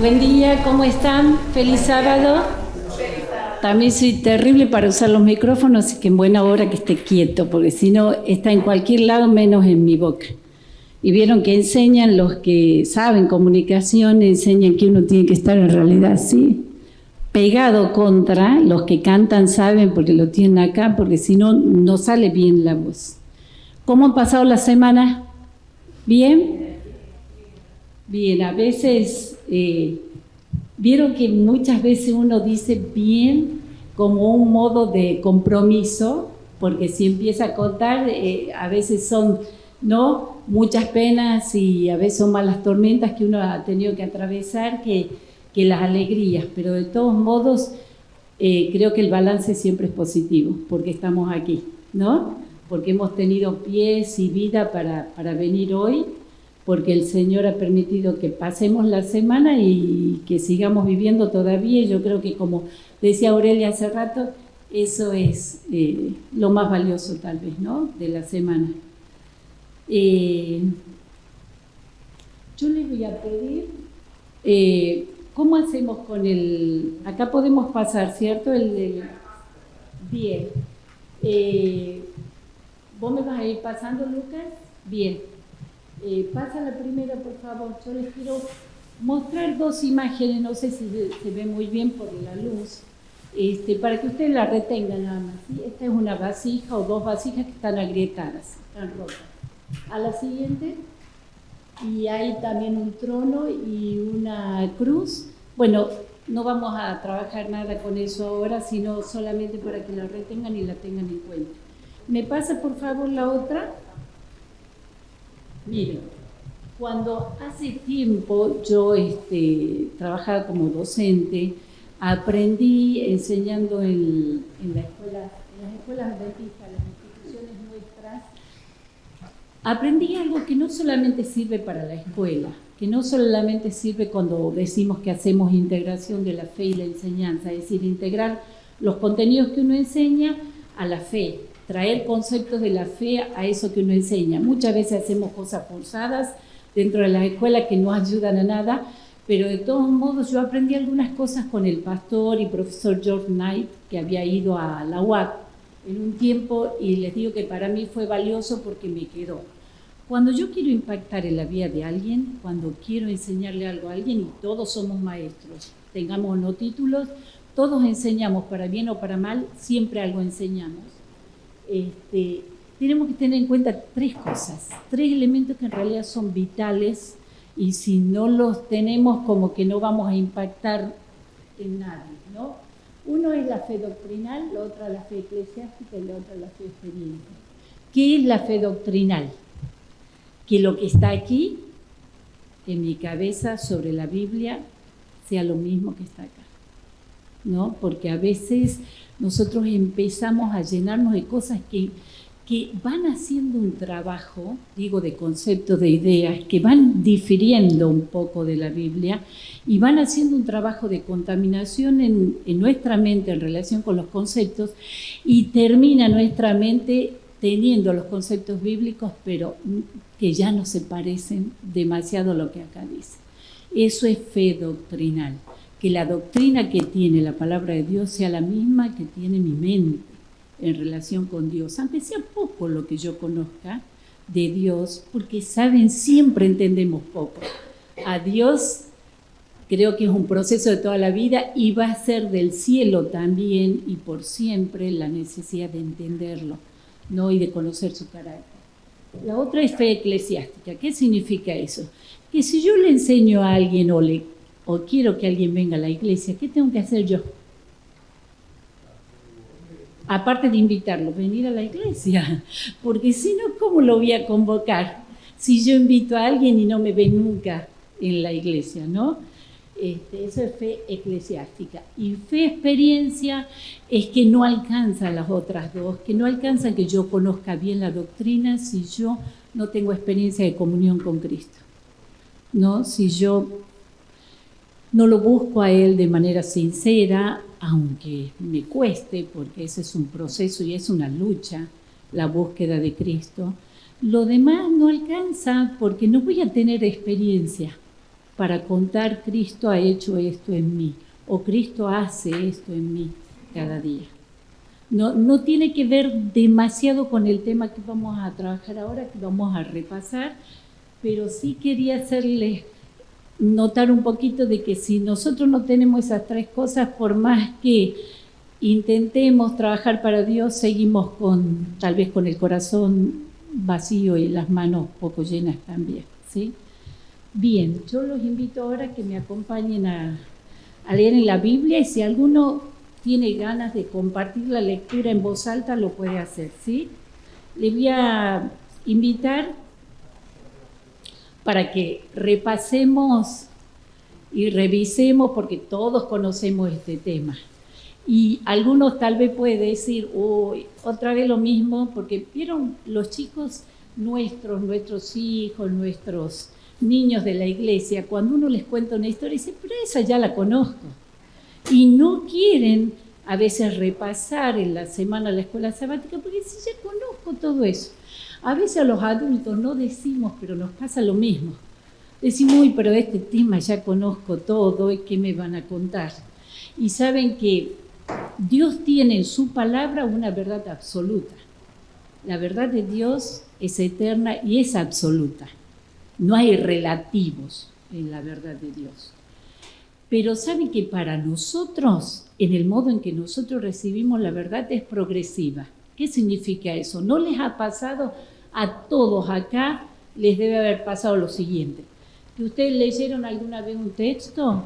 Buen día, ¿cómo están? Feliz sábado. También soy terrible para usar los micrófonos, así que en buena hora que esté quieto, porque si no está en cualquier lado menos en mi boca. Y vieron que enseñan, los que saben comunicación, enseñan que uno tiene que estar en realidad así, pegado contra, los que cantan saben porque lo tienen acá, porque si no, no sale bien la voz. ¿Cómo han pasado la semana? ¿Bien? Bien, a veces, vieron que muchas veces uno dice bien como un modo de compromiso, porque si empieza a contar, a veces son, ¿no?, muchas penas y a veces son malas tormentas que uno ha tenido que atravesar que las alegrías, pero de todos modos creo que el balance siempre es positivo, porque estamos aquí, ¿no? Porque hemos tenido pies y vida para venir hoy, porque el Señor ha permitido que pasemos la semana y que sigamos viviendo todavía. Y yo creo que, como decía Aurelia hace rato, eso es lo más valioso tal vez, ¿no?, de la semana. Yo les voy a pedir, ¿cómo hacemos con el...? Acá podemos pasar, ¿cierto? Bien. ¿Vos me vas a ir pasando, Lucas? Bien. Pasa la primera, por favor. Yo les quiero mostrar dos imágenes, no sé si se ve muy bien por la luz, para que ustedes la retengan nada más, ¿sí? Esta es una vasija o dos vasijas que están agrietadas, están rotas. A la siguiente, y hay también un trono y una cruz. Bueno, no vamos a trabajar nada con eso ahora, sino solamente para que la retengan y la tengan en cuenta. ¿Me pasa, por favor, la otra? Miren, cuando hace tiempo yo trabajaba como docente, aprendí enseñando en las escuelas adventistas, las instituciones nuestras, aprendí algo que no solamente sirve para la escuela, que no solamente sirve cuando decimos que hacemos integración de la fe y la enseñanza, es decir, integrar los contenidos que uno enseña a la fe, traer conceptos de la fe a eso que uno enseña. Muchas veces hacemos cosas forzadas dentro de las escuelas que no ayudan a nada, pero de todos modos yo aprendí algunas cosas con el pastor y profesor George Knight, que había ido a la UAC en un tiempo, y les digo que para mí fue valioso porque me quedó. Cuando yo quiero impactar en la vida de alguien, cuando quiero enseñarle algo a alguien, y todos somos maestros, tengamos o no títulos, todos enseñamos para bien o para mal, siempre algo enseñamos. Tenemos que tener en cuenta tres cosas, tres elementos que en realidad son vitales, y si no los tenemos, como que no vamos a impactar en nadie, ¿no? Uno es la fe doctrinal, la otra la fe eclesiástica y la otra la fe experiencia. ¿Qué es la fe doctrinal? Que lo que está aquí, en mi cabeza, sobre la Biblia, sea lo mismo que está acá, ¿no? Porque a veces nosotros empezamos a llenarnos de cosas que van haciendo un trabajo, digo, de conceptos, de ideas, que van difiriendo un poco de la Biblia y van haciendo un trabajo de contaminación en nuestra mente en relación con los conceptos, y termina nuestra mente teniendo los conceptos bíblicos, pero que ya no se parecen demasiado a lo que acá dice. Eso es fe doctrinal. Que la doctrina que tiene la palabra de Dios sea la misma que tiene mi mente en relación con Dios, aunque sea poco lo que yo conozca de Dios, porque saben, siempre entendemos poco. A Dios creo que es un proceso de toda la vida y va a ser del cielo también y por siempre la necesidad de entenderlo, ¿no?, y de conocer su carácter. La otra es fe eclesiástica. ¿Qué significa eso? Que si yo le enseño a alguien o quiero que alguien venga a la iglesia, ¿qué tengo que hacer yo? Aparte de invitarlo, venir a la iglesia, porque si no, ¿cómo lo voy a convocar? Si yo invito a alguien y no me ve nunca en la iglesia, ¿no? Eso es fe eclesiástica. Y fe experiencia es que no alcanza las otras dos, que no alcanza que yo conozca bien la doctrina si yo no tengo experiencia de comunión con Cristo, ¿no? Si yo no lo busco a Él de manera sincera, aunque me cueste, porque ese es un proceso y es una lucha, la búsqueda de Cristo. Lo demás no alcanza porque no voy a tener experiencia. para contar Cristo ha hecho esto en mí o Cristo hace esto en mí cada día. No tiene que ver demasiado con el tema que vamos a trabajar ahora, que vamos a repasar, pero sí quería hacerles notar un poquito de que si nosotros no tenemos esas tres cosas, por más que intentemos trabajar para Dios, seguimos tal vez con el corazón vacío y las manos poco llenas también, ¿sí? Bien, yo los invito ahora a que me acompañen a leer en la Biblia, y si alguno tiene ganas de compartir la lectura en voz alta, lo puede hacer, ¿sí? Les voy a invitar para que repasemos y revisemos, porque todos conocemos este tema. Y algunos tal vez pueden decir, otra vez lo mismo, porque vieron los chicos nuestros hijos, nuestros niños de la iglesia, cuando uno les cuenta una historia, dicen, pero esa ya la conozco. Y no quieren a veces repasar en la semana la escuela sabática, porque si ya conozco todo eso. A veces a los adultos no decimos, pero nos pasa lo mismo. Decimos, uy, pero este tema ya conozco todo, ¿y qué me van a contar? Y saben que Dios tiene en su palabra una verdad absoluta. La verdad de Dios es eterna y es absoluta. No hay relativos en la verdad de Dios. Pero saben que para nosotros, en el modo en que nosotros recibimos la verdad, es progresiva. ¿Qué significa eso? ¿No les ha pasado a todos acá? Les debe haber pasado lo siguiente. ¿Que ustedes leyeron alguna vez un texto?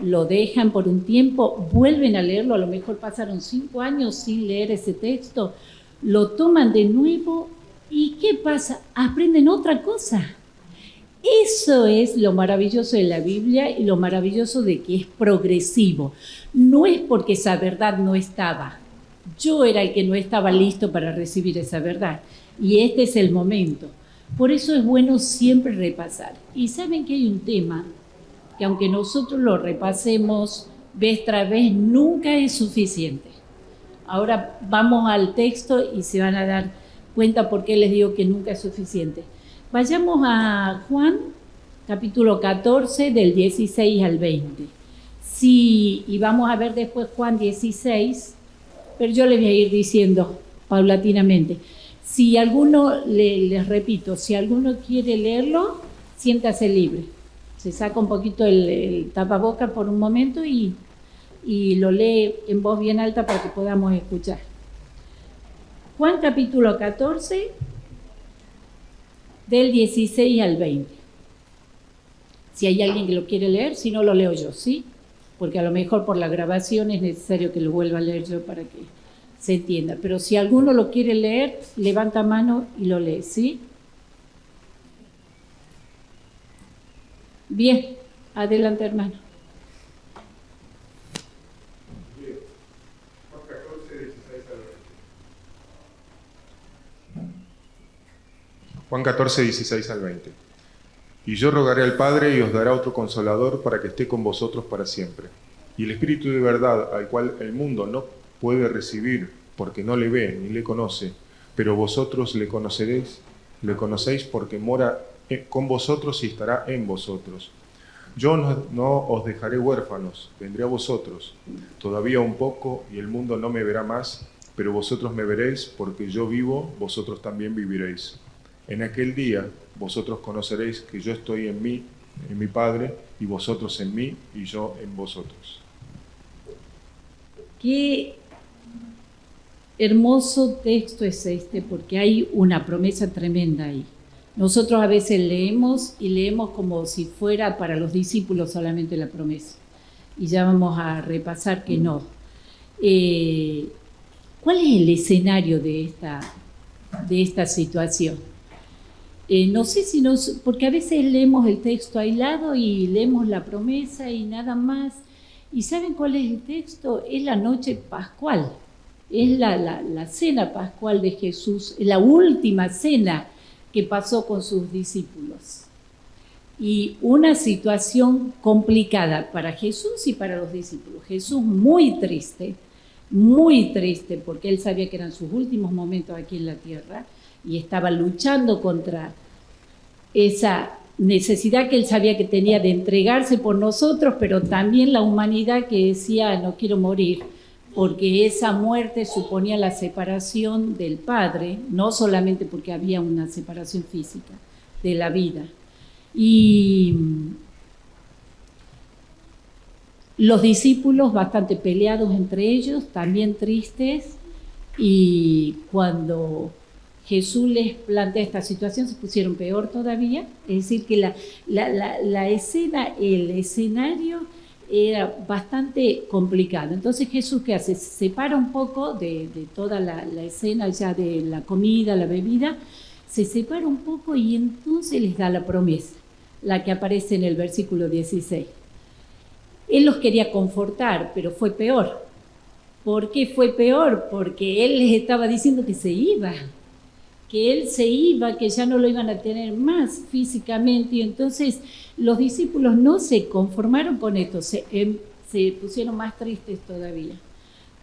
Lo dejan por un tiempo, vuelven a leerlo, a lo mejor pasaron 5 años sin leer ese texto, lo toman de nuevo y ¿qué pasa? Aprenden otra cosa. Eso es lo maravilloso de la Biblia y lo maravilloso de que es progresivo. No es porque esa verdad no estaba. Yo era el que no estaba listo para recibir esa verdad y este es el momento. Por eso es bueno siempre repasar. Y saben que hay un tema que aunque nosotros lo repasemos vez tras vez, nunca es suficiente. Ahora vamos al texto y se van a dar cuenta por qué les digo que nunca es suficiente. Vayamos a Juan, capítulo 14, del 16 al 20. Sí, y vamos a ver después Juan 16, pero yo les voy a ir diciendo paulatinamente. Si alguno, les repito, si alguno quiere leerlo, siéntase libre. Se saca un poquito el tapabocas por un momento y lo lee en voz bien alta para que podamos escuchar. Juan capítulo 14, del 16 al 20. Si hay alguien que lo quiere leer, si no lo leo yo, ¿sí? Porque a lo mejor por la grabación es necesario que lo vuelva a leer yo para que se entienda. Pero si alguno lo quiere leer, levanta mano y lo lee, ¿sí? Bien, adelante, hermano. Bien. Juan 14, 16 al 20. Juan 14, 16 al 20. Y yo rogaré al Padre y os dará otro consolador para que esté con vosotros para siempre. Y el Espíritu de verdad, al cual el mundo no puede recibir porque no le ve ni le conoce, pero vosotros le conocéis porque mora con vosotros y estará en vosotros. Yo no os dejaré huérfanos, vendré a vosotros. Todavía un poco y el mundo no me verá más, pero vosotros me veréis, porque yo vivo, vosotros también viviréis. En aquel día vosotros conoceréis que yo estoy en mí, en mi Padre, y vosotros en mí, y yo en vosotros. Qué hermoso texto es este, porque hay una promesa tremenda ahí. Nosotros a veces leemos y leemos como si fuera para los discípulos solamente la promesa. Y ya vamos a repasar que no. ¿Cuál es el escenario de esta situación? No sé si porque a veces leemos el texto aislado y leemos la promesa y nada más. ¿Y saben cuál es el texto? Es la noche pascual. Es la cena pascual de Jesús, la última cena que pasó con sus discípulos. Y una situación complicada para Jesús y para los discípulos. Jesús muy triste, porque él sabía que eran sus últimos momentos aquí en la tierra y estaba luchando contra esa necesidad que él sabía que tenía de entregarse por nosotros, pero también la humanidad que decía, no quiero morir, porque esa muerte suponía la separación del Padre, no solamente porque había una separación física de la vida. Y los discípulos bastante peleados entre ellos, también tristes, y cuando Jesús les plantea esta situación se pusieron peor todavía. Es decir, que la escena, el escenario era bastante complicado. Entonces Jesús, ¿qué hace? Se separa un poco de toda la escena ya de la comida, la bebida, se separa un poco y entonces les da la promesa, la que aparece en el versículo 16. Él los quería confortar, pero fue peor. ¿Por qué fue peor? Porque él les estaba diciendo que se iba, que él se iba, que ya no lo iban a tener más físicamente, y entonces los discípulos no se conformaron con esto, se pusieron más tristes todavía,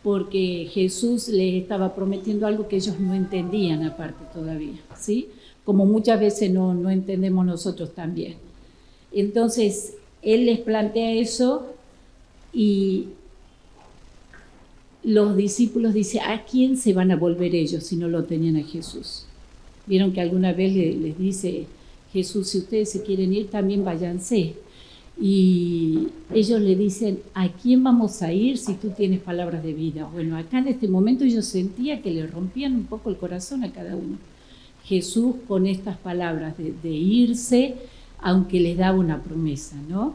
porque Jesús les estaba prometiendo algo que ellos no entendían aparte todavía, ¿sí? Como muchas veces no entendemos nosotros también. Entonces, él les plantea eso y los discípulos dicen, ¿a quién se van a volver ellos si no lo tenían a Jesús? Vieron que alguna vez les dice Jesús, si ustedes se quieren ir, también váyanse. Y ellos le dicen, ¿a quién vamos a ir si tú tienes palabras de vida? Bueno, acá en este momento yo sentía que le rompían un poco el corazón a cada uno. Jesús con estas palabras de irse, aunque les daba una promesa, ¿no?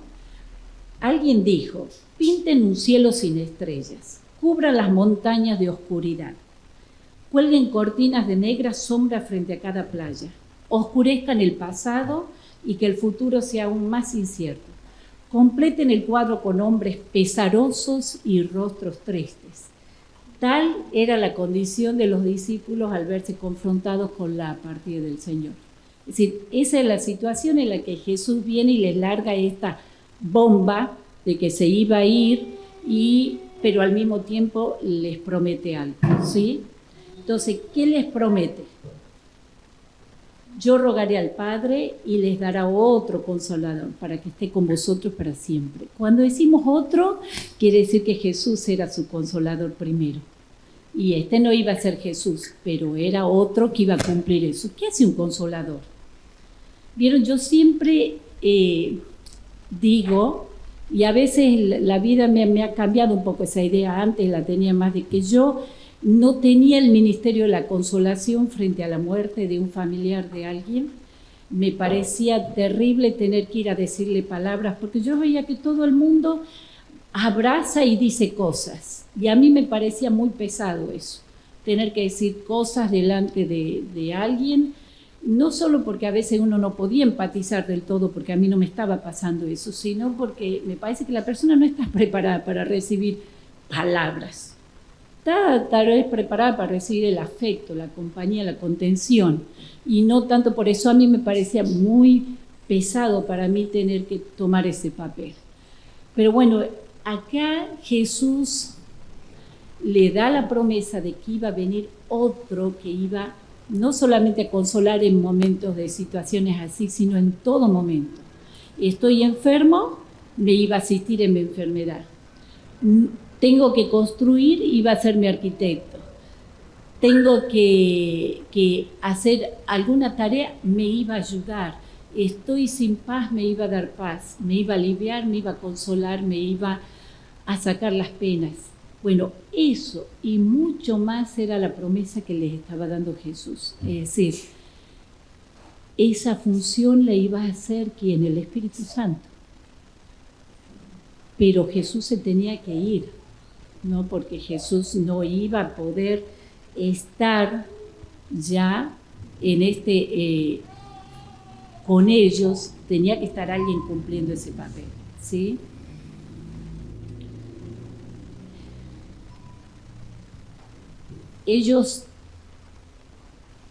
Alguien dijo, pinten un cielo sin estrellas, cubran las montañas de oscuridad, cuelguen cortinas de negra sombra frente a cada playa, oscurezcan el pasado y que el futuro sea aún más incierto. Completen el cuadro con hombres pesarosos y rostros tristes. Tal era la condición de los discípulos al verse confrontados con la partida del Señor. Es decir, esa es la situación en la que Jesús viene y les larga esta bomba de que se iba a ir, pero al mismo tiempo les promete algo, ¿sí? Entonces, ¿qué les promete? Yo rogaré al Padre y les dará otro consolador para que esté con vosotros para siempre. Cuando decimos otro, quiere decir que Jesús era su consolador primero. Y este no iba a ser Jesús, pero era otro que iba a cumplir eso. ¿Qué hace un consolador? Vieron, yo siempre digo, y a veces la vida me ha cambiado un poco esa idea, antes la tenía más, de que yo no tenía el ministerio de la consolación frente a la muerte de un familiar de alguien. Me parecía terrible tener que ir a decirle palabras, porque yo veía que todo el mundo abraza y dice cosas, y a mí me parecía muy pesado eso, tener que decir cosas delante de alguien, no solo porque a veces uno no podía empatizar del todo, porque a mí no me estaba pasando eso, sino porque me parece que la persona no está preparada para recibir palabras. Está tal vez preparada para recibir el afecto, la compañía, la contención, y no tanto por eso. A mí me parecía muy pesado para mí tener que tomar ese papel. Pero bueno, acá Jesús le da la promesa de que iba a venir otro que iba no solamente a consolar en momentos de situaciones así, sino en todo momento. Estoy enfermo, me iba a asistir en mi enfermedad. Tengo que construir, iba a ser mi arquitecto. Tengo que hacer alguna tarea, me iba a ayudar. Estoy sin paz, me iba a dar paz. Me iba a aliviar, me iba a consolar, me iba a sacar las penas. Bueno, eso y mucho más era la promesa que les estaba dando Jesús. Es decir, esa función la iba a hacer ¿quién? El Espíritu Santo. Pero Jesús se tenía que ir, ¿no? Porque Jesús no iba a poder estar ya en con ellos, tenía que estar alguien cumpliendo ese papel, ¿sí? Ellos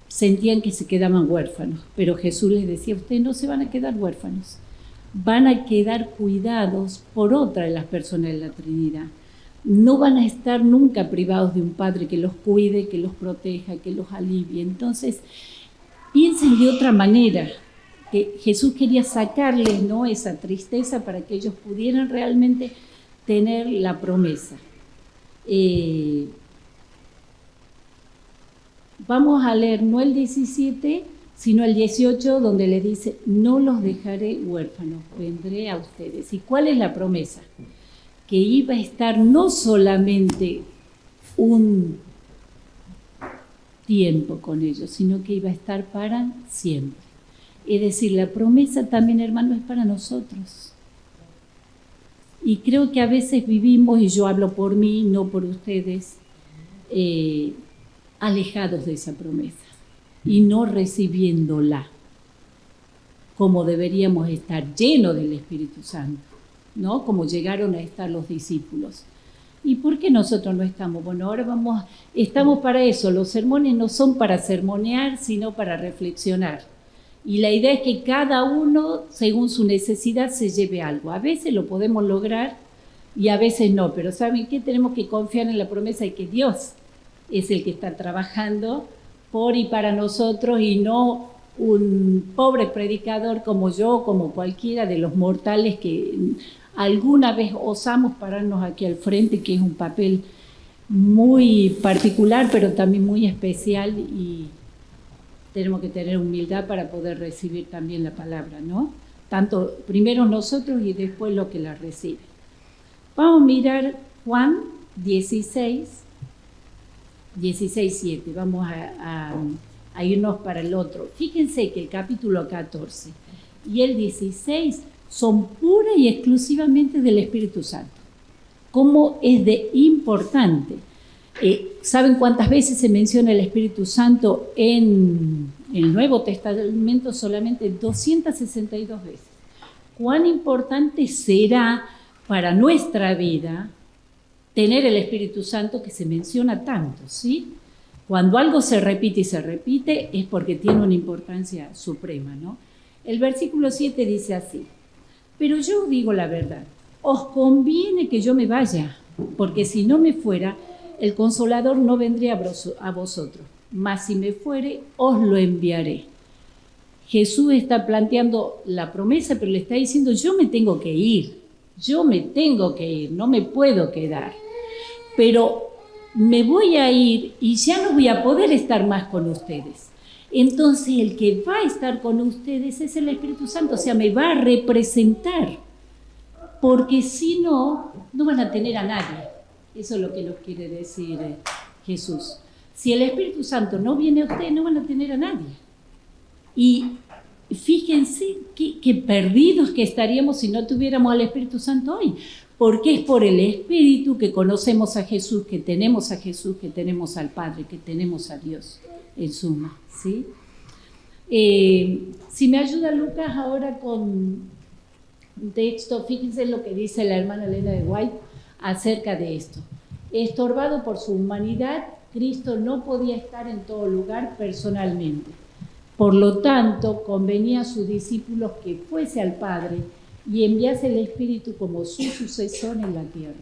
sentían que se quedaban huérfanos, pero Jesús les decía, ustedes no se van a quedar huérfanos, van a quedar cuidados por otra de las personas de la Trinidad. No van a estar nunca privados de un Padre que los cuide, que los proteja, que los alivie. Entonces, piensen de otra manera, que Jesús quería sacarles, ¿no?, esa tristeza para que ellos pudieran realmente tener la promesa. Vamos a leer no el 17, sino el 18, donde le dice, no los dejaré huérfanos, vendré a ustedes. ¿Y cuál es la promesa? Que iba a estar no solamente un tiempo con ellos, sino que iba a estar para siempre. Es decir, la promesa también, hermano, es para nosotros. Y creo que a veces vivimos, y yo hablo por mí, no por ustedes, alejados de esa promesa y no recibiéndola como deberíamos estar, llenos del Espíritu Santo, ¿no? Como llegaron a estar los discípulos. ¿Y por qué nosotros no estamos? Bueno, ahora estamos para eso. Los sermones no son para sermonear, sino para reflexionar. Y la idea es que cada uno, según su necesidad, se lleve algo. A veces lo podemos lograr y a veces no, pero ¿saben qué? Tenemos que confiar en la promesa de que Dios es el que está trabajando por y para nosotros, y no un pobre predicador como yo, como cualquiera de los mortales que alguna vez osamos pararnos aquí al frente, que es un papel muy particular, pero también muy especial, y tenemos que tener humildad para poder recibir también la palabra, ¿no? Tanto primero nosotros y después lo que la recibe. Vamos a mirar Juan 16:7. Vamos a irnos para el otro. Fíjense que el capítulo 14 y el 16 son pura y exclusivamente del Espíritu Santo. ¿Cómo es de importante? ¿Saben cuántas veces se menciona el Espíritu Santo en el Nuevo Testamento? Solamente 262 veces. ¿Cuán importante será para nuestra vida tener el Espíritu Santo, que se menciona tanto, ¿sí? Cuando algo se repite y se repite es porque tiene una importancia suprema, ¿no? El versículo 7 dice así: pero yo digo la verdad, os conviene que yo me vaya, porque si no me fuera, el Consolador no vendría a vosotros, mas si me fuere, os lo enviaré. Jesús está planteando la promesa, pero le está diciendo, yo me tengo que ir, no me puedo quedar. Pero me voy a ir y ya no voy a poder estar más con ustedes. Entonces el que va a estar con ustedes es el Espíritu Santo, o sea, me va a representar, porque si no, no van a tener a nadie. Eso es lo que nos quiere decir Jesús. Si el Espíritu Santo no viene a ustedes, no van a tener a nadie. Y fíjense qué perdidos que estaríamos si no tuviéramos al Espíritu Santo hoy. Porque es por el Espíritu que conocemos a Jesús, que tenemos al Padre, que tenemos a Dios en suma, ¿sí? Si me ayuda Lucas ahora con un texto, fíjense lo que dice la hermana Elena de White acerca de esto. Estorbado por su humanidad, Cristo no podía estar en todo lugar personalmente. Por lo tanto, convenía a sus discípulos que fuese al Padre y enviase el Espíritu como su sucesor en la tierra.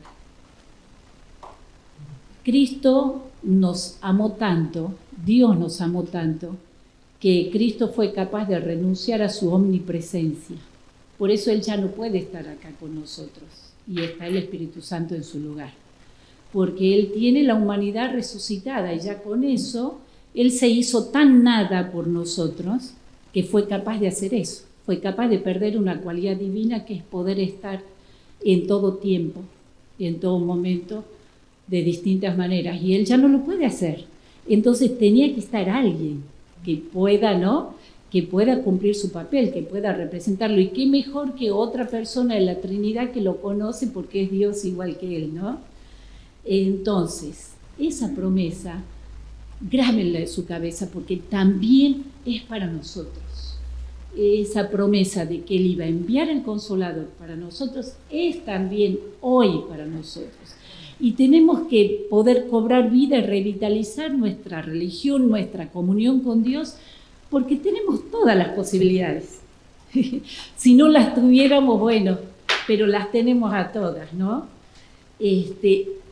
Cristo nos amó tanto, Dios nos amó tanto, que Cristo fue capaz de renunciar a su omnipresencia. Por eso Él ya no puede estar acá con nosotros y está el Espíritu Santo en su lugar. Porque Él tiene la humanidad resucitada y ya con eso Él se hizo tan nada por nosotros que fue capaz de hacer eso. Fue capaz de perder una cualidad divina que es poder estar en todo tiempo, en todo momento, de distintas maneras. Y Él ya no lo puede hacer. Entonces tenía que estar alguien que pueda, ¿no?, que pueda cumplir su papel, que pueda representarlo. Y qué mejor que otra persona de la Trinidad que lo conoce porque es Dios igual que Él, ¿no? Entonces, esa promesa, grábenla en su cabeza porque también es para nosotros. Esa promesa de que Él iba a enviar el Consolador para nosotros es también hoy para nosotros. Y tenemos que poder cobrar vida y revitalizar nuestra religión, nuestra comunión con Dios, porque tenemos todas las posibilidades. Si no las tuviéramos, bueno, pero las tenemos a todas, ¿no?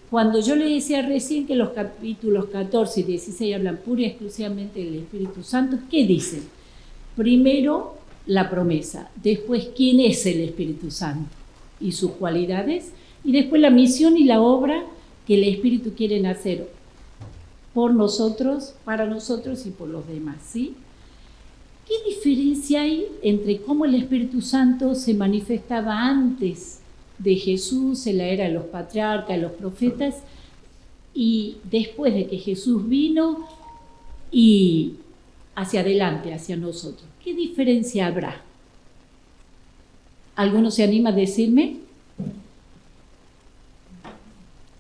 Cuando yo les decía recién que los capítulos 14 y 16 hablan pura y exclusivamente del Espíritu Santo, ¿qué dicen? Primero, la promesa. Después, ¿quién es el Espíritu Santo? Y sus cualidades. Y después la misión y la obra que el Espíritu quiere hacer por nosotros, para nosotros y por los demás, ¿sí? ¿Qué diferencia hay entre cómo el Espíritu Santo se manifestaba antes de Jesús, en la era de los patriarcas, de los profetas, y después de que Jesús vino y hacia adelante, hacia nosotros? ¿Qué diferencia habrá? ¿Alguno se anima a decirme?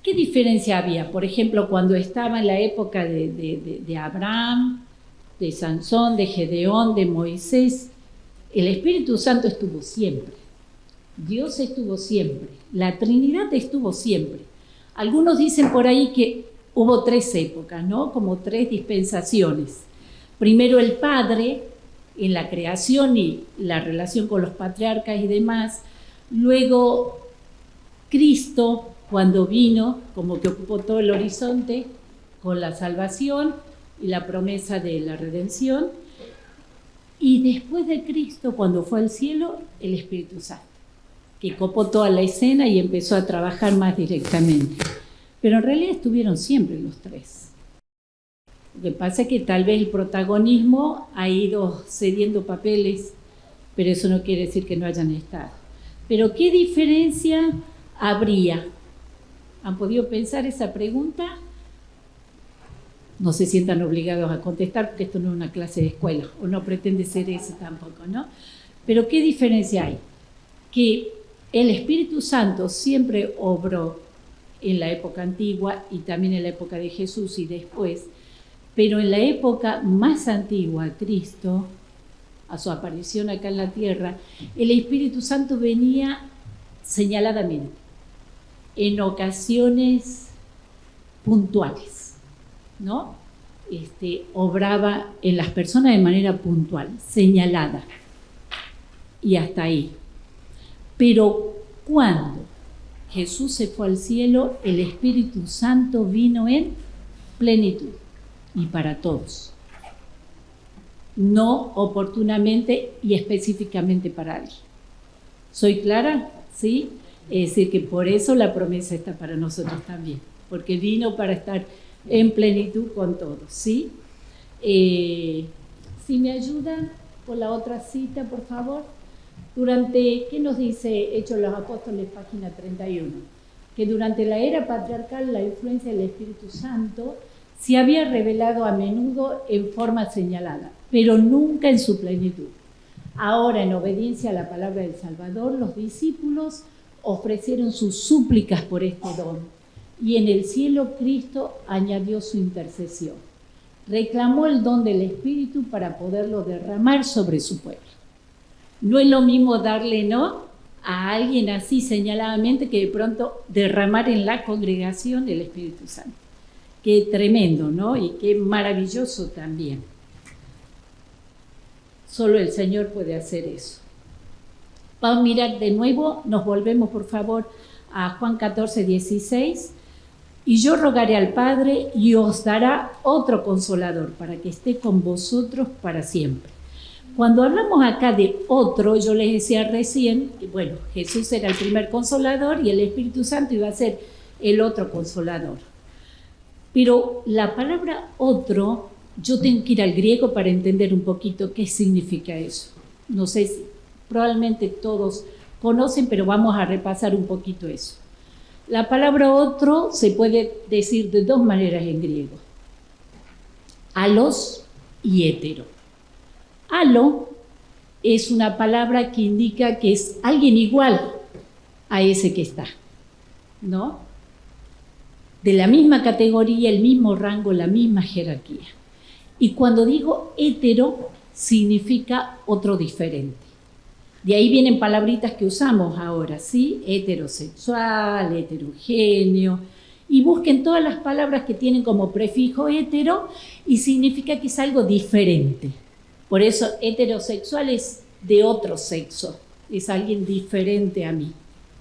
¿Qué diferencia había? Por ejemplo, cuando estaba en la época de Abraham, de Sansón, de Gedeón, de Moisés, el Espíritu Santo estuvo siempre. Dios estuvo siempre. La Trinidad estuvo siempre. Algunos dicen por ahí que hubo 3 épocas, ¿no? Como 3 dispensaciones. Primero el Padre, en la creación y la relación con los patriarcas y demás. Luego Cristo, cuando vino, como que ocupó todo el horizonte con la salvación y la promesa de la redención. Y después de Cristo, cuando fue al cielo, el Espíritu Santo, que copó toda la escena y empezó a trabajar más directamente. Pero en realidad estuvieron siempre los 3. Lo que pasa es que tal vez el protagonismo ha ido cediendo papeles, pero eso no quiere decir que no hayan estado. Pero ¿qué diferencia habría? ¿Han podido pensar esa pregunta? No se sientan obligados a contestar porque esto no es una clase de escuela, o no pretende ser eso tampoco, ¿no? Pero ¿qué diferencia hay? Que el Espíritu Santo siempre obró en la época antigua y también en la época de Jesús y después, pero en la época más antigua, Cristo, a su aparición acá en la tierra, el Espíritu Santo venía señaladamente, en ocasiones puntuales, ¿no? Obraba en las personas de manera puntual, señalada, y hasta ahí. Pero cuando Jesús se fue al cielo, el Espíritu Santo vino en plenitud y para todos, no oportunamente y específicamente para alguien. ¿Soy clara? ¿Sí? Es decir, que por eso la promesa está para nosotros también, porque vino para estar en plenitud con todos, ¿sí? Si me ayudan con la otra cita, por favor. ¿Qué nos dice Hechos de los Apóstoles, página 31? Que durante la era patriarcal la influencia del Espíritu Santo se había revelado a menudo en forma señalada, pero nunca en su plenitud. Ahora, en obediencia a la palabra del Salvador, los discípulos ofrecieron sus súplicas por este don, y en el cielo Cristo añadió su intercesión. Reclamó el don del Espíritu para poderlo derramar sobre su pueblo. No es lo mismo darle no a alguien así señaladamente que de pronto derramar en la congregación el Espíritu Santo. Qué tremendo, ¿no? Y qué maravilloso también. Solo el Señor puede hacer eso. Vamos a mirar de nuevo, nos volvemos por favor a Juan 14, 16. Y yo rogaré al Padre y os dará otro consolador para que esté con vosotros para siempre. Cuando hablamos acá de otro, yo les decía recién, bueno, Jesús era el primer consolador y el Espíritu Santo iba a ser el otro consolador. Pero la palabra otro, yo tengo que ir al griego para entender un poquito qué significa eso. No sé si probablemente todos conocen, pero vamos a repasar un poquito eso. La palabra otro se puede decir de 2 maneras en griego. Alos y hétero. Alo es una palabra que indica que es alguien igual a ese que está, ¿no? De la misma categoría, el mismo rango, la misma jerarquía. Y cuando digo hétero, significa otro diferente. De ahí vienen palabritas que usamos ahora, ¿sí? Heterosexual, heterogéneo. Y busquen todas las palabras que tienen como prefijo hetero y significa que es algo diferente. Por eso heterosexual es de otro sexo, es alguien diferente a mí,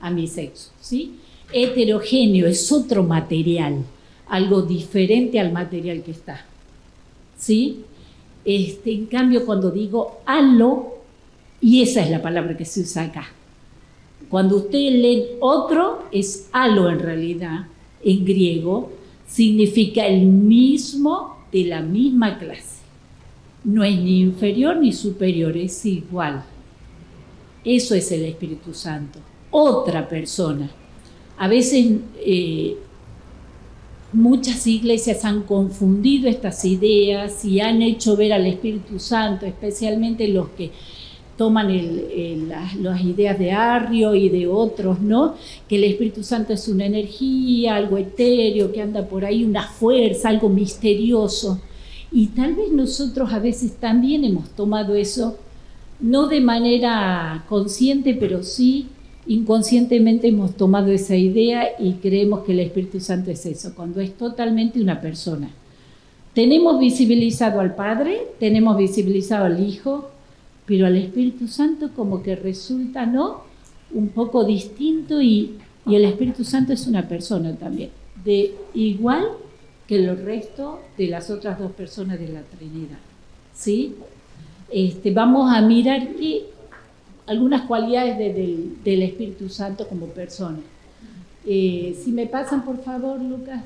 a mi sexo, ¿sí? Heterogéneo es otro material, algo diferente al material que está, ¿sí? En cambio, cuando digo halo, Y esa es la palabra que se usa acá. Cuando usted lee otro, es alo en realidad, en griego, significa el mismo de la misma clase. No es ni inferior ni superior, es igual. Eso es el Espíritu Santo, otra persona. A veces muchas iglesias han confundido estas ideas y han hecho ver al Espíritu Santo, especialmente los que toman las ideas de Arrio y de otros, ¿no? Que el Espíritu Santo es una energía, algo etéreo, que anda por ahí, una fuerza, algo misterioso. Y tal vez nosotros a veces también hemos tomado eso, no de manera consciente, pero sí inconscientemente hemos tomado esa idea y creemos que el Espíritu Santo es eso, cuando es totalmente una persona. Tenemos visibilizado al Padre, tenemos visibilizado al Hijo, pero al Espíritu Santo como que resulta, ¿no?, un poco distinto y el Espíritu Santo es una persona también, de igual que el resto de las otras dos personas de la Trinidad, ¿sí? Vamos a mirar algunas cualidades del Espíritu Santo como persona. Si me pasan, por favor, Lucas.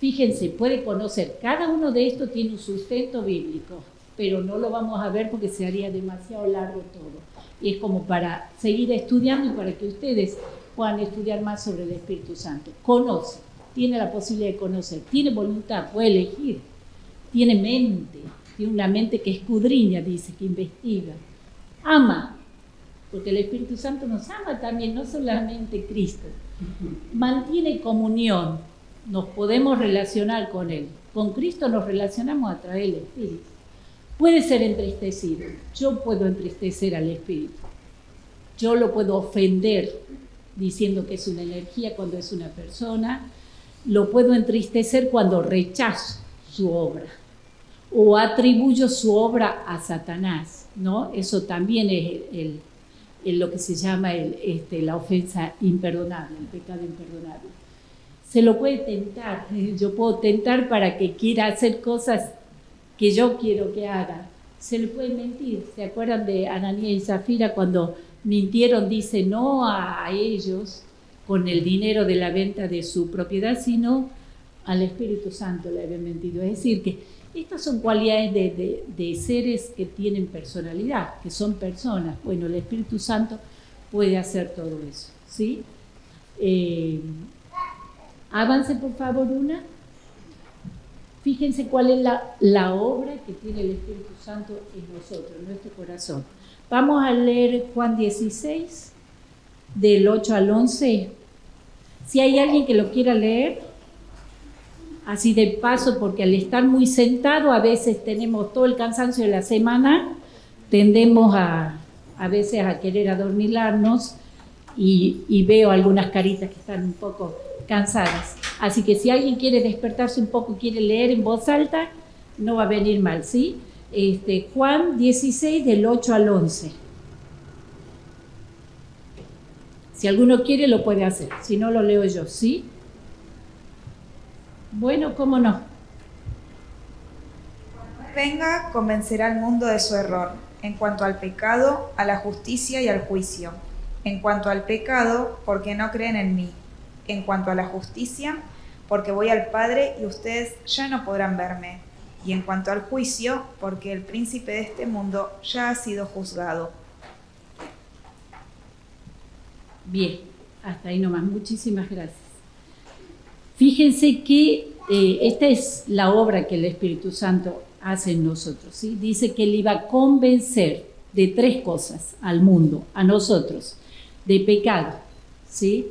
Fíjense, puede conocer, cada uno de estos tiene un sustento bíblico, pero no lo vamos a ver porque se haría demasiado largo todo. Y es como para seguir estudiando y para que ustedes puedan estudiar más sobre el Espíritu Santo. Conoce, tiene la posibilidad de conocer, tiene voluntad, puede elegir, tiene mente, tiene una mente que escudriña, dice, que investiga. Ama, porque el Espíritu Santo nos ama también, no solamente Cristo. Mantiene comunión, nos podemos relacionar con Él. Con Cristo nos relacionamos a través del Espíritu. Puede ser entristecido, yo puedo entristecer al Espíritu. Yo lo puedo ofender diciendo que es una energía cuando es una persona. Lo puedo entristecer cuando rechazo su obra o atribuyo su obra a Satanás, ¿no? Eso también es lo que se llama la ofensa imperdonable, el pecado imperdonable. Se lo puede tentar, yo puedo tentar para que quiera hacer cosas que yo quiero que haga. Se le puede mentir. ¿Se acuerdan de Ananías y Zafira cuando mintieron? Dice, no a ellos con el dinero de la venta de su propiedad, sino al Espíritu Santo le habían mentido. Es decir, que estas son cualidades de seres que tienen personalidad, que son personas. Bueno, el Espíritu Santo puede hacer todo eso, ¿sí? Avance, por favor, una. Fíjense cuál es la obra que tiene el Espíritu Santo en nosotros, en nuestro corazón. Vamos a leer Juan 16, del 8 al 11. Si hay alguien que lo quiera leer, así de paso, porque al estar muy sentado, a veces tenemos todo el cansancio de la semana, tendemos a veces a querer adormilarnos y veo algunas caritas que están un poco cansadas. Así que si alguien quiere despertarse un poco, quiere leer en voz alta, no va a venir mal, ¿sí? Juan 16, del 8 al 11. Si alguno quiere, lo puede hacer. Si no, lo leo yo, ¿sí? Bueno, ¿cómo no? Venga, convencerá al mundo de su error, en cuanto al pecado, a la justicia y al juicio. En cuanto al pecado, porque no creen en mí. En cuanto a la justicia, porque voy al Padre y ustedes ya no podrán verme. Y en cuanto al juicio, porque el príncipe de este mundo ya ha sido juzgado. Bien, hasta ahí nomás. Muchísimas gracias. Fíjense que esta es la obra que el Espíritu Santo hace en nosotros, ¿sí? Dice que Él iba a convencer de tres cosas al mundo, a nosotros, de pecado, ¿sí?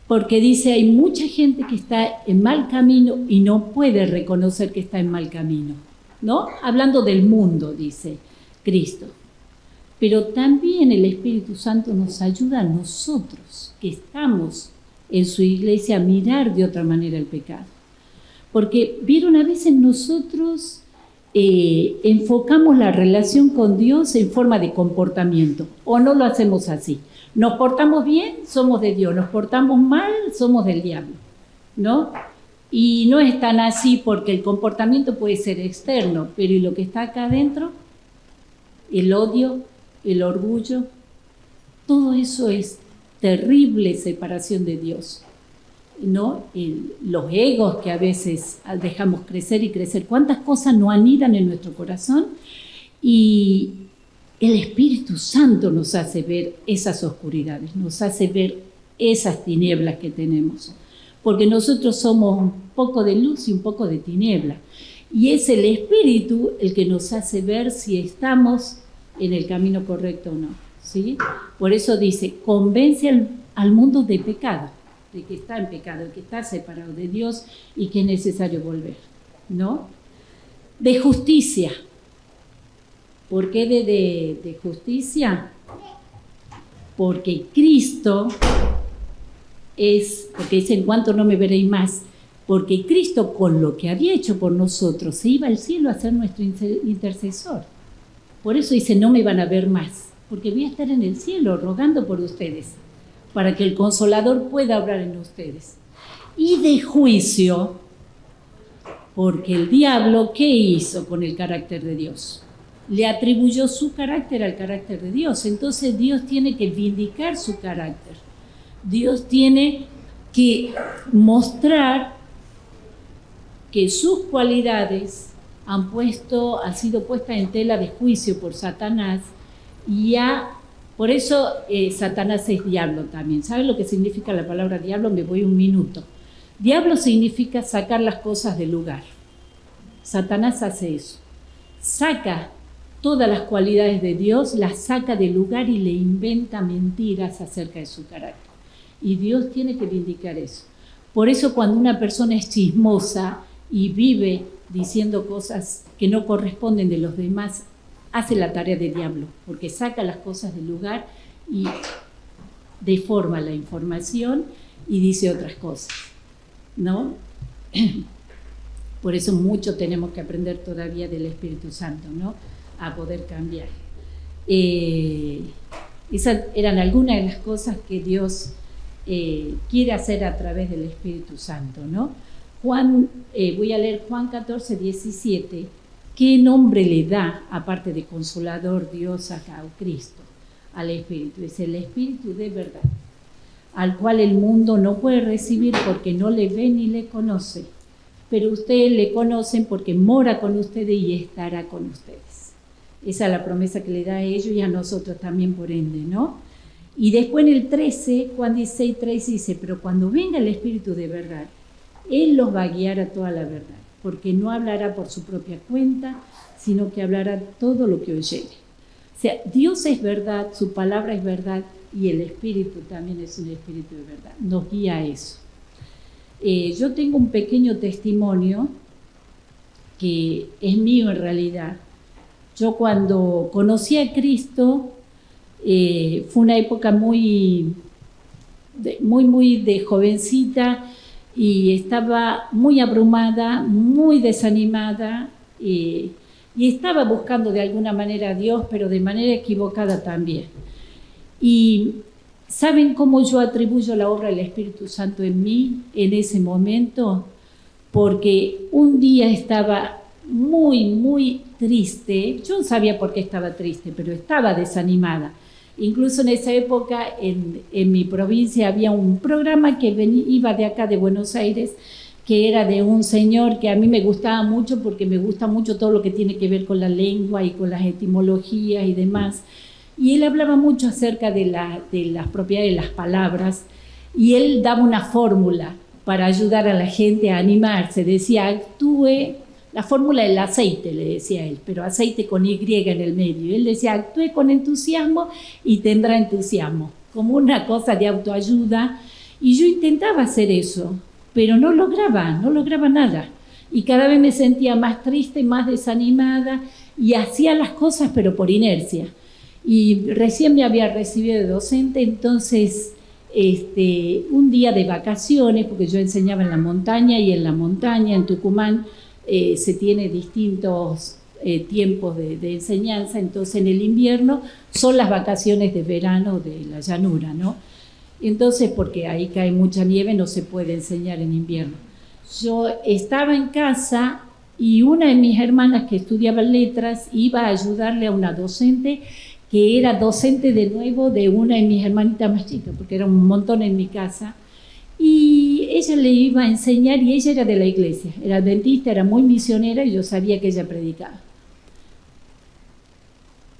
Porque dice, hay mucha gente que está en mal camino y no puede reconocer que está en mal camino, ¿no? Hablando del mundo, dice Cristo. Pero también el Espíritu Santo nos ayuda a nosotros, que estamos en su iglesia, a mirar de otra manera el pecado. Porque, vieron, a veces nosotros enfocamos la relación con Dios en forma de comportamiento, o no lo hacemos así. Nos portamos bien, somos de Dios. Nos portamos mal, somos del diablo, ¿no? Y no es tan así porque el comportamiento puede ser externo, pero ¿y lo que está acá adentro? el odio, el orgullo, todo eso es terrible separación de Dios, ¿no? Los egos que a veces dejamos crecer y crecer, cuántas cosas no anidan en nuestro corazón, y el Espíritu Santo nos hace ver esas oscuridades, nos hace ver esas tinieblas que tenemos, porque nosotros somos un poco de luz y un poco de tiniebla, y es el Espíritu el que nos hace ver si estamos en el camino correcto o no, ¿sí? Por eso dice, convence al mundo de pecado, de que está en pecado, de que está separado de Dios y que es necesario volver, ¿no? De justicia. ¿Por qué de justicia? Porque Cristo porque dice, en cuanto no me veréis más, porque Cristo con lo que había hecho por nosotros se iba al cielo a ser nuestro intercesor. Por eso dice, no me van a ver más, porque voy a estar en el cielo rogando por ustedes, para que el Consolador pueda obrar en ustedes. Y de juicio, porque el diablo, ¿qué hizo con el carácter de Dios? Le atribuyó su carácter al carácter de Dios. Entonces Dios tiene que vindicar su carácter. Dios tiene que mostrar que sus cualidades han sido puestas en tela de juicio por Satanás, y por eso Satanás es diablo también. ¿Saben lo que significa la palabra diablo? Me voy un minuto. Diablo significa sacar las cosas del lugar. Satanás hace eso. Saca todas las cualidades de Dios, las saca del lugar y le inventa mentiras acerca de su carácter. Y Dios tiene que vindicar eso. Por eso cuando una persona es chismosa y vive diciendo cosas que no corresponden de los demás, hace la tarea del diablo, porque saca las cosas del lugar y deforma la información y dice otras cosas, ¿no? Por eso mucho tenemos que aprender todavía del Espíritu Santo, ¿no? A poder cambiar. Esas eran algunas de las cosas que Dios quiere hacer a través del Espíritu Santo, ¿no? Voy a leer Juan 14, 17. ¿Qué nombre le da, aparte de Consolador, Dios acá, o Cristo, al Espíritu? Es el Espíritu de verdad, al cual el mundo no puede recibir porque no le ve ni le conoce, pero ustedes le conocen porque mora con ustedes y estará con ustedes. Esa es la promesa que le da a ellos y a nosotros también por ende, ¿no? Y después en el 13, Juan 16, 13 dice, pero cuando venga el Espíritu de verdad, Él los va a guiar a toda la verdad, porque no hablará por su propia cuenta, sino que hablará todo lo que oyere. O sea, Dios es verdad, su palabra es verdad, y el Espíritu también es un Espíritu de verdad. Nos guía a eso. Yo tengo un pequeño testimonio que es mío en realidad. Yo cuando conocí a Cristo, fue una época muy de jovencita, y estaba muy abrumada, muy desanimada, y estaba buscando de alguna manera a Dios, pero de manera equivocada también. Y ¿saben cómo yo atribuyo la obra del Espíritu Santo en mí en ese momento? Porque un día estaba muy triste. Yo no sabía por qué estaba triste, pero estaba desanimada. Incluso en esa época en mi provincia había un programa que iba de acá de Buenos Aires, que era de un señor que a mí me gustaba mucho, porque me gusta mucho todo lo que tiene que ver con la lengua y con las etimologías y demás. Y él hablaba mucho acerca de las propiedades de las palabras, y él daba una fórmula para ayudar a la gente a animarse. Decía, actúe. La fórmula del aceite, le decía él, pero aceite con Y en el medio. Él decía, actúe con entusiasmo y tendrá entusiasmo, como una cosa de autoayuda. Y yo intentaba hacer eso, pero no lograba nada. Y cada vez me sentía más triste, más desanimada, y hacía las cosas, pero por inercia. Y recién me había recibido de docente, entonces un día de vacaciones, porque yo enseñaba en la montaña, y en la montaña, en Tucumán, se tiene distintos tiempos de enseñanza. Entonces en el invierno son las vacaciones de verano de la llanura, ¿no? Entonces, porque ahí cae mucha nieve, no se puede enseñar en invierno. Yo estaba en casa y una de mis hermanas que estudiaba letras iba a ayudarle a una docente que era docente de nuevo de una de mis hermanitas más chicas, porque era un montón en mi casa, y ella le iba a enseñar, y ella era de la iglesia, era adventista, era muy misionera, y yo sabía que ella predicaba.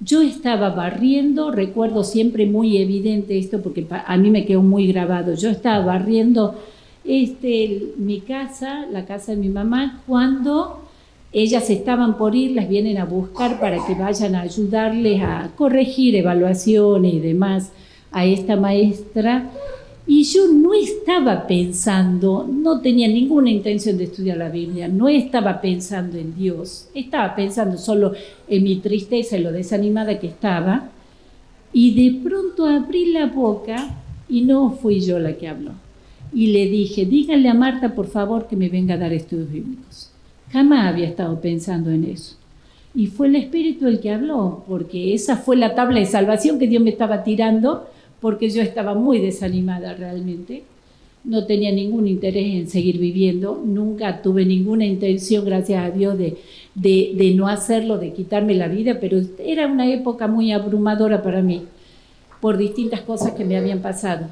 Yo estaba barriendo, recuerdo siempre muy evidente esto, porque a mí me quedó muy grabado, yo estaba barriendo mi casa, la casa de mi mamá, cuando ellas estaban por ir, las vienen a buscar para que vayan a ayudarles a corregir evaluaciones y demás a esta maestra. Y yo no estaba pensando, no tenía ninguna intención de estudiar la Biblia, no estaba pensando en Dios, estaba pensando solo en mi tristeza y lo desanimada que estaba. Y de pronto abrí la boca y no fui yo la que habló. Y le dije, díganle a Marta por favor que me venga a dar estudios bíblicos. Jamás había estado pensando en eso. Y fue el Espíritu el que habló, porque esa fue la tabla de salvación que Dios me estaba tirando, porque yo estaba muy desanimada realmente. No tenía ningún interés en seguir viviendo, nunca tuve ninguna intención, gracias a Dios, de no hacerlo, de quitarme la vida, pero era una época muy abrumadora para mí, por distintas cosas que me habían pasado.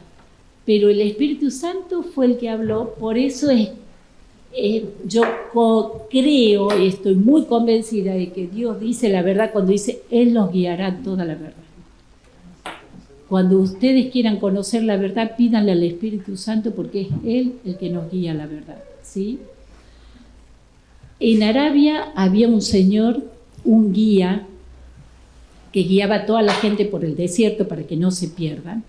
Pero el Espíritu Santo fue el que habló, por eso yo creo y estoy muy convencida de que Dios dice la verdad cuando dice, Él los guiará a toda la verdad. Cuando ustedes quieran conocer la verdad, pídanle al Espíritu Santo porque es Él el que nos guía a la verdad, ¿sí? En Arabia había un señor, un guía, que guiaba a toda la gente por el desierto para que no se pierdan,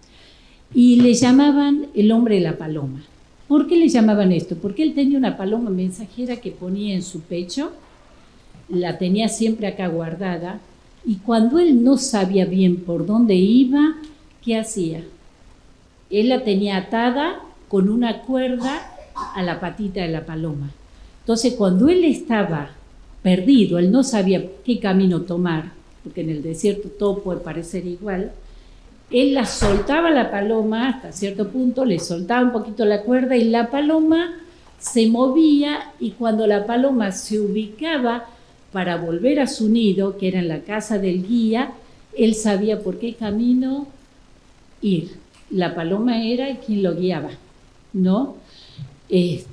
y le llamaban el hombre de la paloma. ¿Por qué le llamaban esto? Porque él tenía una paloma mensajera que ponía en su pecho, la tenía siempre acá guardada, y cuando él no sabía bien por dónde iba, ¿qué hacía? Él la tenía atada con una cuerda a la patita de la paloma. Entonces, cuando él estaba perdido, él no sabía qué camino tomar, porque en el desierto todo puede parecer igual, él la soltaba la paloma hasta cierto punto, le soltaba un poquito la cuerda y la paloma se movía, y cuando la paloma se ubicaba para volver a su nido, que era en la casa del guía, él sabía por qué camino ir. La paloma era quien lo guiaba, ¿no? Y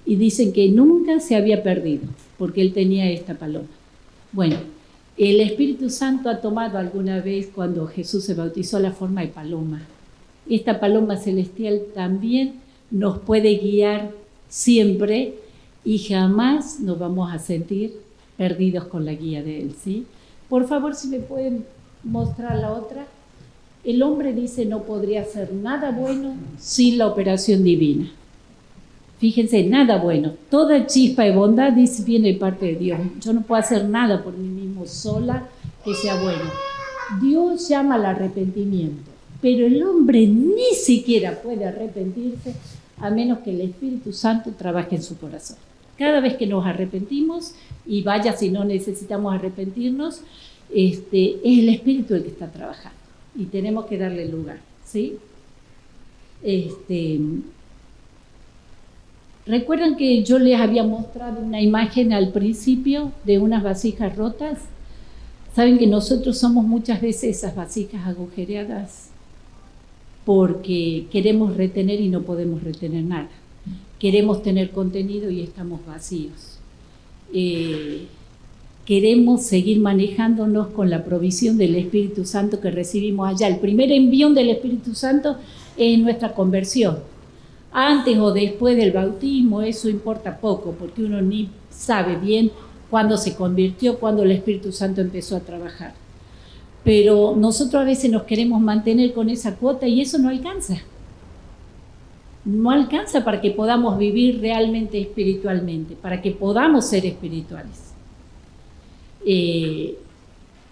dicen que nunca se había perdido, porque él tenía esta paloma. Bueno, el Espíritu Santo ha tomado alguna vez, cuando Jesús se bautizó, la forma de paloma. Esta paloma celestial también nos puede guiar siempre y jamás nos vamos a sentir perdidos con la guía de Él, ¿sí? Por favor, si me pueden mostrar la otra. El hombre dice no podría hacer nada bueno sin la operación divina. Fíjense, nada bueno. Toda chispa de bondad dice viene de parte de Dios. Yo no puedo hacer nada por mí mismo sola que sea bueno. Dios llama al arrepentimiento, pero el hombre ni siquiera puede arrepentirse a menos que el Espíritu Santo trabaje en su corazón. Cada vez que nos arrepentimos, y vaya si no necesitamos arrepentirnos, es el Espíritu el que está trabajando y tenemos que darle lugar, ¿sí? ¿Recuerdan que yo les había mostrado una imagen al principio de unas vasijas rotas? Saben que nosotros somos muchas veces esas vasijas agujereadas porque queremos retener y no podemos retener nada. Queremos tener contenido y estamos vacíos. Queremos seguir manejándonos con la provisión del Espíritu Santo que recibimos allá. El primer envión del Espíritu Santo es nuestra conversión. Antes o después del bautismo, eso importa poco, porque uno ni sabe bien cuándo se convirtió, cuándo el Espíritu Santo empezó a trabajar. Pero nosotros a veces nos queremos mantener con esa cuota y eso no alcanza. No alcanza para que podamos vivir realmente espiritualmente, para que podamos ser espirituales.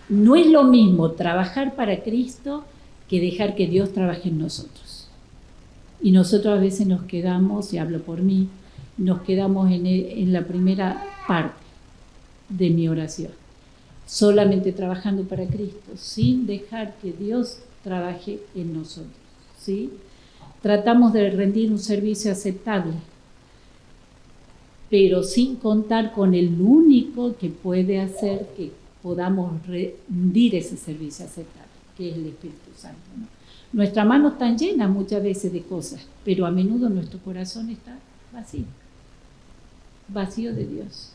No es lo mismo trabajar para Cristo que dejar que Dios trabaje en nosotros. Y nosotros a veces nos quedamos, y hablo por mí, nos quedamos en la primera parte de mi oración, solamente trabajando para Cristo, sin dejar que Dios trabaje en nosotros, ¿sí? Tratamos de rendir un servicio aceptable, pero sin contar con el único que puede hacer que podamos rendir ese servicio aceptable, que es el Espíritu Santo, ¿no? Nuestras manos están llenas muchas veces de cosas, pero a menudo nuestro corazón está vacío de Dios.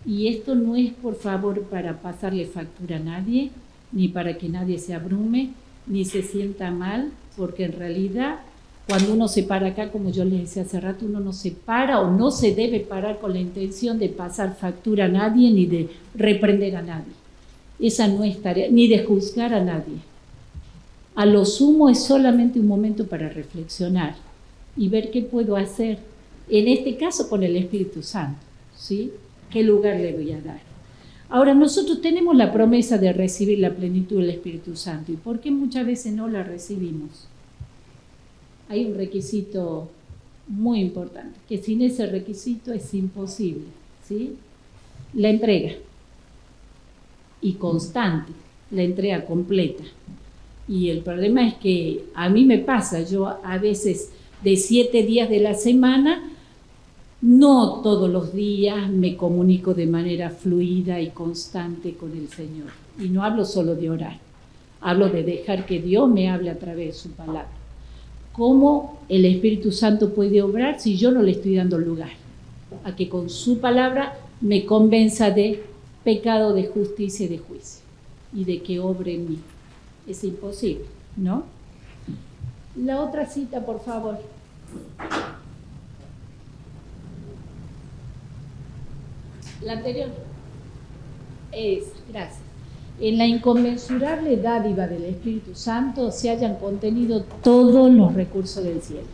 Y esto no es, por favor, para pasarle factura a nadie, ni para que nadie se abrume, ni se sienta mal, porque en realidad, cuando uno se para acá, como yo les decía hace rato, uno no se para o no se debe parar con la intención de pasar factura a nadie, ni de reprender a nadie. Esa no es tarea, ni de juzgar a nadie. A lo sumo es solamente un momento para reflexionar y ver qué puedo hacer, en este caso con el Espíritu Santo, ¿sí? ¿Qué lugar le voy a dar? Ahora, nosotros tenemos la promesa de recibir la plenitud del Espíritu Santo. ¿Y por qué muchas veces no la recibimos? Hay un requisito muy importante, que sin ese requisito es imposible, ¿sí? La entrega. Y constante, la entrega completa. Y el problema es que a mí me pasa, yo a veces de 7 días de la semana, no todos los días me comunico de manera fluida y constante con el Señor. Y no hablo solo de orar, hablo de dejar que Dios me hable a través de su palabra. ¿Cómo el Espíritu Santo puede obrar si yo no le estoy dando lugar? A que con su palabra me convenza de pecado, de justicia y de juicio, y de que obre en mí. Es imposible, ¿no? La otra cita, por favor. La anterior. Gracias. En la inconmensurable dádiva del Espíritu Santo se hayan contenido todos los recursos del cielo.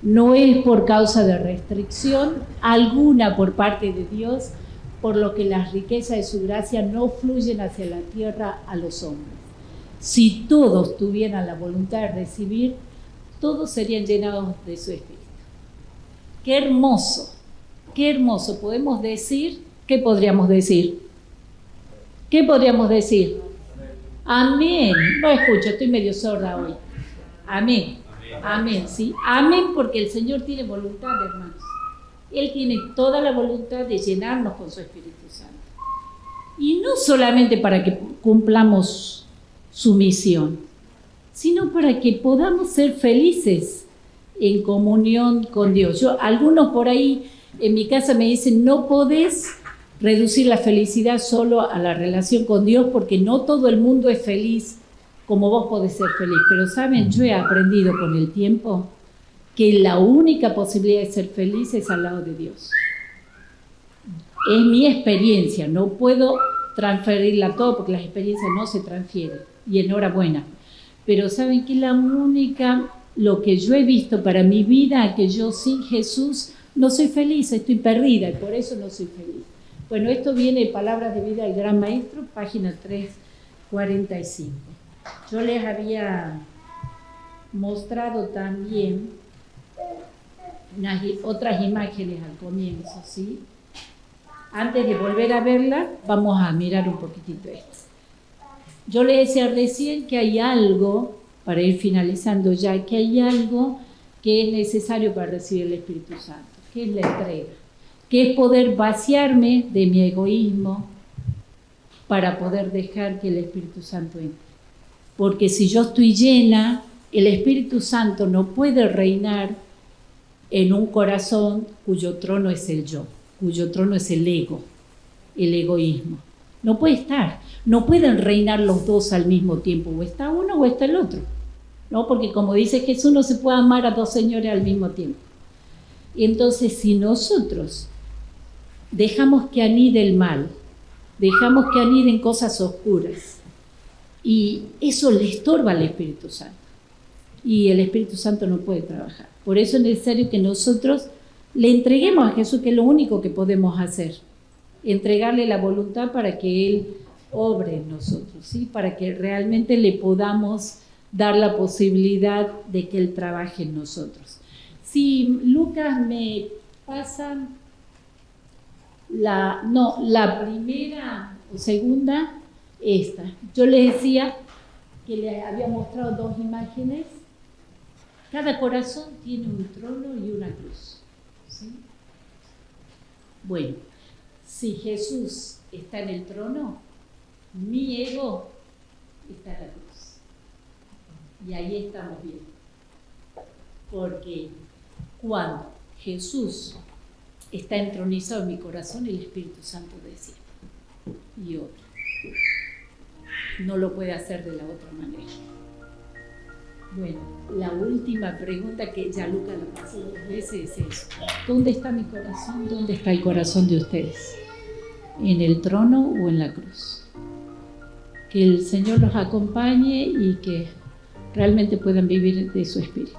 No es por causa de restricción alguna por parte de Dios, por lo que las riquezas de su gracia no fluyen hacia la tierra a los hombres. Si todos tuvieran la voluntad de recibir, todos serían llenados de su Espíritu. ¡Qué hermoso! ¡Qué hermoso! Podemos decir, ¿qué podríamos decir? ¿Qué podríamos decir? Amén. No escucho, estoy medio sorda hoy. Amén. Amén, ¿sí? Amén, porque el Señor tiene voluntad, hermanos. Él tiene toda la voluntad de llenarnos con su Espíritu Santo. Y no solamente para que cumplamos su misión, sino para que podamos ser felices en comunión con Dios. Algunos por ahí en mi casa me dicen, no podés reducir la felicidad solo a la relación con Dios, porque no todo el mundo es feliz como vos podés ser feliz. Pero saben, yo he aprendido con el tiempo que la única posibilidad de ser feliz es al lado de Dios. Es mi experiencia, no puedo transferirla todo porque las experiencias no se transfieren, y enhorabuena. Pero saben que la única, lo que yo he visto para mi vida, que yo sin Jesús no soy feliz, estoy perdida y por eso no soy feliz. Bueno, esto viene de Palabras de Vida del Gran Maestro, página 345. Yo les había mostrado también otras imágenes al comienzo, ¿sí? Antes de volver a verla, vamos a mirar un poquitito esto. Yo les decía recién que hay algo, para ir finalizando ya, que hay algo que es necesario para recibir el Espíritu Santo, que es la entrega, que es poder vaciarme de mi egoísmo para poder dejar que el Espíritu Santo entre. Porque si yo estoy llena, el Espíritu Santo no puede reinar en un corazón cuyo trono es el yo, cuyo trono es el ego, el egoísmo. No puede estar, no pueden reinar los dos al mismo tiempo, o está uno o está el otro, ¿no? Porque como dice Jesús, no se puede amar a dos señores al mismo tiempo. Y entonces, si nosotros dejamos que anide el mal, dejamos que aniden cosas oscuras, y eso le estorba al Espíritu Santo, y el Espíritu Santo no puede trabajar. Por eso es necesario que nosotros le entreguemos a Jesús, que es lo único que podemos hacer, entregarle la voluntad para que Él obre en nosotros, ¿sí? Para que realmente le podamos dar la posibilidad de que Él trabaje en nosotros. Si Lucas me pasa la primera o segunda, esta. Yo les decía que les había mostrado dos imágenes. Cada corazón tiene un trono y una cruz, ¿sí? Bueno, si Jesús está en el trono, mi ego está en la cruz. Y ahí estamos bien. Porque cuando Jesús está entronizado en mi corazón, el Espíritu Santo desciende. Y otro. No lo puede hacer de la otra manera. Bueno, la última pregunta que ya Luca lo pasó 2 veces es eso. ¿Dónde está mi corazón? ¿Dónde está el corazón de ustedes? ¿En el trono o en la cruz? Que el Señor los acompañe y que realmente puedan vivir de su Espíritu.